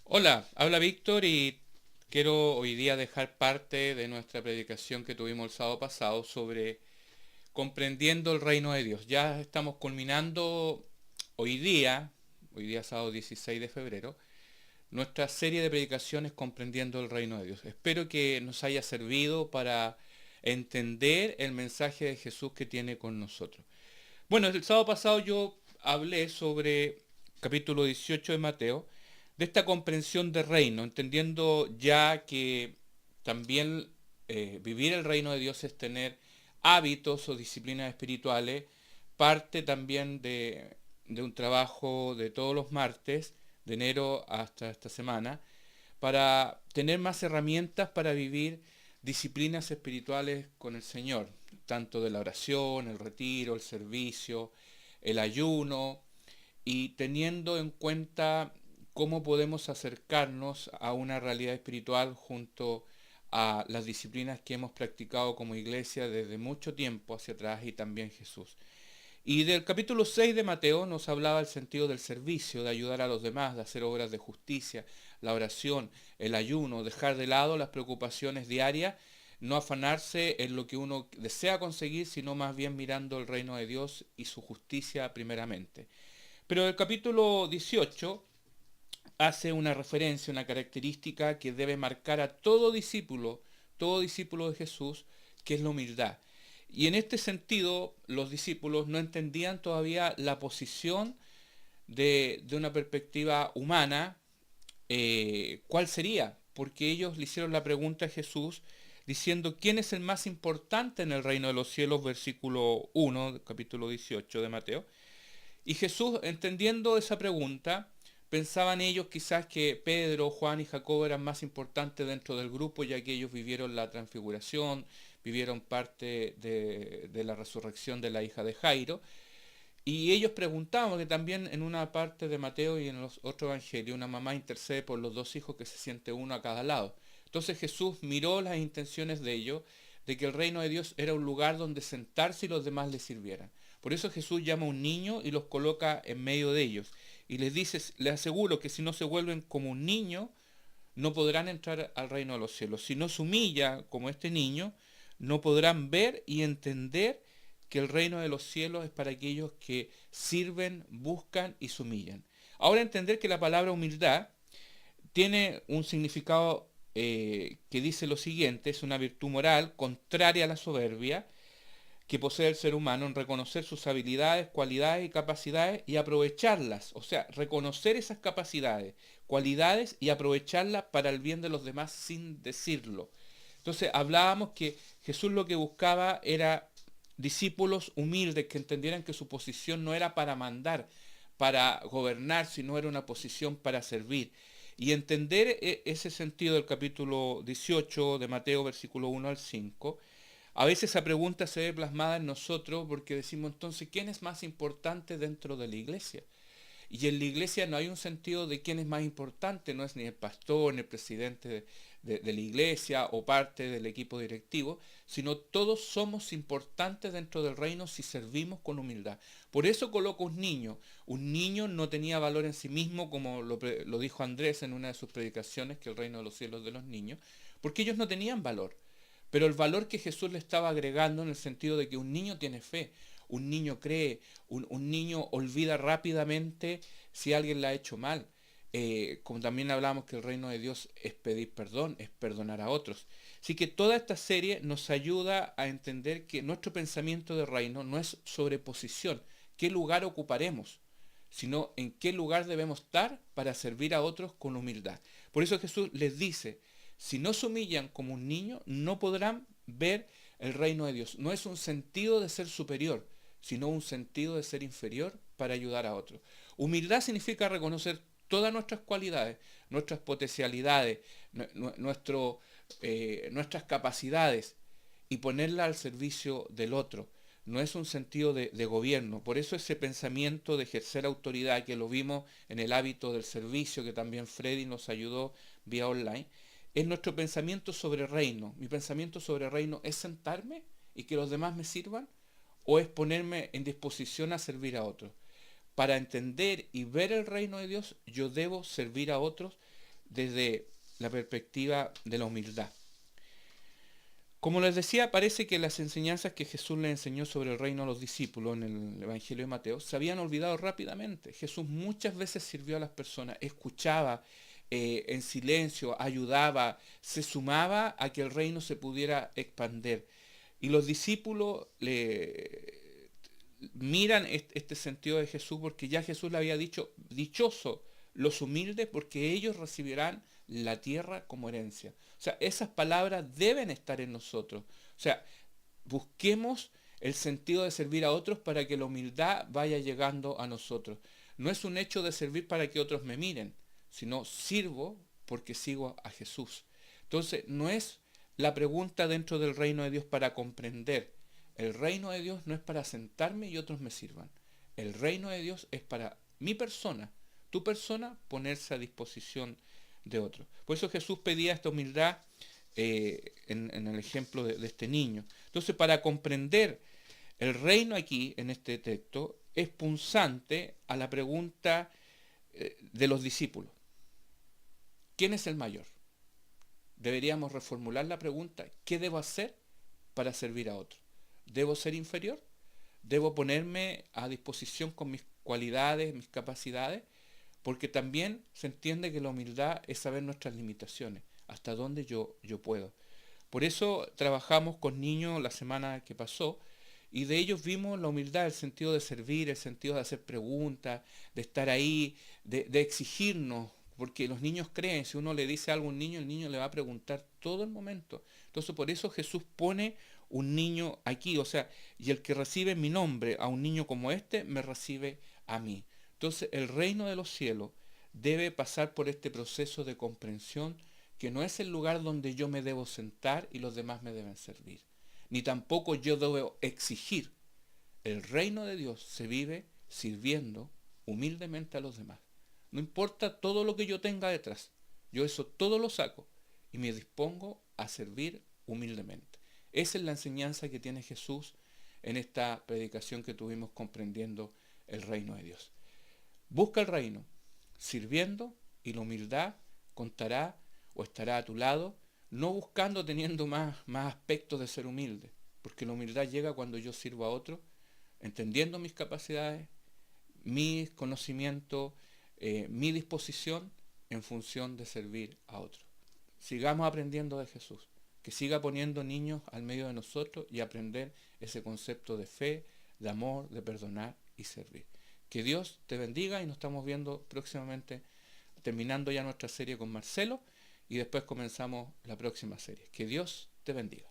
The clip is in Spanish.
Hola, habla Víctor y quiero hoy día dejar parte de nuestra predicación que tuvimos el sábado pasado sobre comprendiendo el reino de Dios. Ya estamos culminando hoy día sábado 16 de febrero, nuestra serie de predicaciones comprendiendo el reino de Dios. Espero que nos haya servido para entender el mensaje de Jesús que tiene con nosotros. Bueno, el sábado pasado yo hablé sobre capítulo 18 de Mateo, de esta comprensión de reino, entendiendo ya que también vivir el reino de Dios es tener hábitos o disciplinas espirituales, parte también de un trabajo de todos los martes, de enero hasta esta semana, para tener más herramientas para vivir disciplinas espirituales con el Señor, tanto de la oración, el retiro, el servicio, el ayuno, y teniendo en cuenta cómo podemos acercarnos a una realidad espiritual junto a las disciplinas que hemos practicado como iglesia desde mucho tiempo hacia atrás y también Jesús. Y del capítulo 6 de Mateo nos hablaba el sentido del servicio, de ayudar a los demás, de hacer obras de justicia, la oración, el ayuno, dejar de lado las preocupaciones diarias, no afanarse en lo que uno desea conseguir, sino más bien mirando el reino de Dios y su justicia primeramente. Pero el capítulo 18 hace una referencia, una característica que debe marcar a todo discípulo de Jesús, que es la humildad. Y en este sentido, los discípulos no entendían todavía la posición de una perspectiva humana, cuál sería, porque ellos le hicieron la pregunta a Jesús diciendo quién es el más importante en el reino de los cielos, versículo 1, capítulo 18 de Mateo. Y Jesús, entendiendo esa pregunta, pensaban ellos quizás que Pedro, Juan y Jacobo eran más importantes dentro del grupo, ya que ellos vivieron la transfiguración, vivieron parte de la resurrección de la hija de Jairo. Y ellos preguntaban, que también en una parte de Mateo y en los otros evangelios, una mamá intercede por los dos hijos que se siente uno a cada lado. Entonces Jesús miró las intenciones de ellos, de que el reino de Dios era un lugar donde sentarse y los demás le sirvieran. Por eso Jesús llama a un niño y los coloca en medio de ellos. Y les dice, les aseguro que si no se vuelven como un niño, no podrán entrar al reino de los cielos. Si no se humilla como este niño, no podrán ver y entender que el reino de los cielos es para aquellos que sirven, buscan y se humillan. Ahora entender que la palabra humildad tiene un significado que dice lo siguiente: es una virtud moral contraria a la soberbia que posee el ser humano en reconocer sus habilidades, cualidades y capacidades y aprovecharlas. O sea, reconocer esas capacidades, cualidades y aprovecharlas para el bien de los demás sin decirlo. Entonces hablábamos que Jesús lo que buscaba era discípulos humildes que entendieran que su posición no era para mandar, para gobernar, sino era una posición para servir. Y entender ese sentido del capítulo 18 de Mateo, versículo 1 al 5, a veces esa pregunta se ve plasmada en nosotros porque decimos entonces, ¿quién es más importante dentro de la iglesia? Y en la iglesia no hay un sentido de quién es más importante, no es ni el pastor, ni el presidente de la iglesia o parte del equipo directivo, sino todos somos importantes dentro del reino si servimos con humildad. Por eso coloco un niño. Un niño no tenía valor en sí mismo, como lo dijo Andrés en una de sus predicaciones, que el reino de los cielos de los niños, porque ellos no tenían valor. Pero el valor que Jesús le estaba agregando en el sentido de que un niño tiene fe, un niño cree, un niño olvida rápidamente si alguien le ha hecho mal. Como también hablamos que el reino de Dios es pedir perdón, es perdonar a otros. Así que toda esta serie nos ayuda a entender que nuestro pensamiento de reino no es sobre posición, qué lugar ocuparemos, sino en qué lugar debemos estar para servir a otros con humildad. Por eso Jesús les dice, si no se humillan como un niño, no podrán ver el reino de Dios. No es un sentido de ser superior, sino un sentido de ser inferior para ayudar a otros. Humildad significa reconocer todas nuestras cualidades, nuestras potencialidades, nuestras capacidades y ponerlas al servicio del otro. No es un sentido de gobierno. Por eso ese pensamiento de ejercer autoridad, que lo vimos en el hábito del servicio, que también Freddy nos ayudó vía online, es nuestro pensamiento sobre reino. Mi pensamiento sobre reino es sentarme y que los demás me sirvan, o es ponerme en disposición a servir a otros. Para entender y ver el reino de Dios, yo debo servir a otros desde la perspectiva de la humildad. Como les decía, parece que las enseñanzas que Jesús le enseñó sobre el reino a los discípulos en el Evangelio de Mateo se habían olvidado rápidamente. Jesús muchas veces sirvió a las personas, escuchaba en silencio, ayudaba, se sumaba a que el reino se pudiera expandir. Y los discípulos miran este sentido de Jesús porque ya Jesús le había dicho, dichoso los humildes porque ellos recibirán la tierra como herencia. O sea, esas palabras deben estar en nosotros. O sea, busquemos el sentido de servir a otros para que la humildad vaya llegando a nosotros. No es un hecho de servir para que otros me miren, sino sirvo porque sigo a Jesús. Entonces, no es la pregunta dentro del reino de Dios para comprender. El reino de Dios no es para sentarme y otros me sirvan. El reino de Dios es para mi persona, tu persona, ponerse a disposición de otros. Por eso Jesús pedía esta humildad en el ejemplo de este niño. Entonces, para comprender el reino aquí, en este texto, es punzante a la pregunta de los discípulos. ¿Quién es el mayor? Deberíamos reformular la pregunta, ¿qué debo hacer para servir a otros? ¿Debo ser inferior? ¿Debo ponerme a disposición con mis cualidades, mis capacidades? Porque también se entiende que la humildad es saber nuestras limitaciones, hasta dónde yo puedo. Por eso trabajamos con niños la semana que pasó y de ellos vimos la humildad, el sentido de servir, el sentido de hacer preguntas, de estar ahí, de exigirnos, porque los niños creen, si uno le dice algo a un niño, el niño le va a preguntar todo el momento. Entonces por eso Jesús pone un niño aquí, o sea, y el que recibe mi nombre a un niño como este, me recibe a mí. Entonces el reino de los cielos debe pasar por este proceso de comprensión que no es el lugar donde yo me debo sentar y los demás me deben servir. Ni tampoco yo debo exigir. El reino de Dios se vive sirviendo humildemente a los demás. No importa todo lo que yo tenga detrás. Yo eso todo lo saco y me dispongo a servir humildemente. Esa es la enseñanza que tiene Jesús en esta predicación que tuvimos comprendiendo el reino de Dios. Busca el reino, sirviendo, y la humildad contará o estará a tu lado, no buscando teniendo más aspectos de ser humilde, porque la humildad llega cuando yo sirvo a otro, entendiendo mis capacidades, mis conocimientos, mi disposición en función de servir a otros. Sigamos aprendiendo de Jesús, que siga poniendo niños al medio de nosotros y aprender ese concepto de fe, de amor, de perdonar y servir. Que Dios te bendiga y nos estamos viendo próximamente, terminando ya nuestra serie con Marcelo y después comenzamos la próxima serie. Que Dios te bendiga.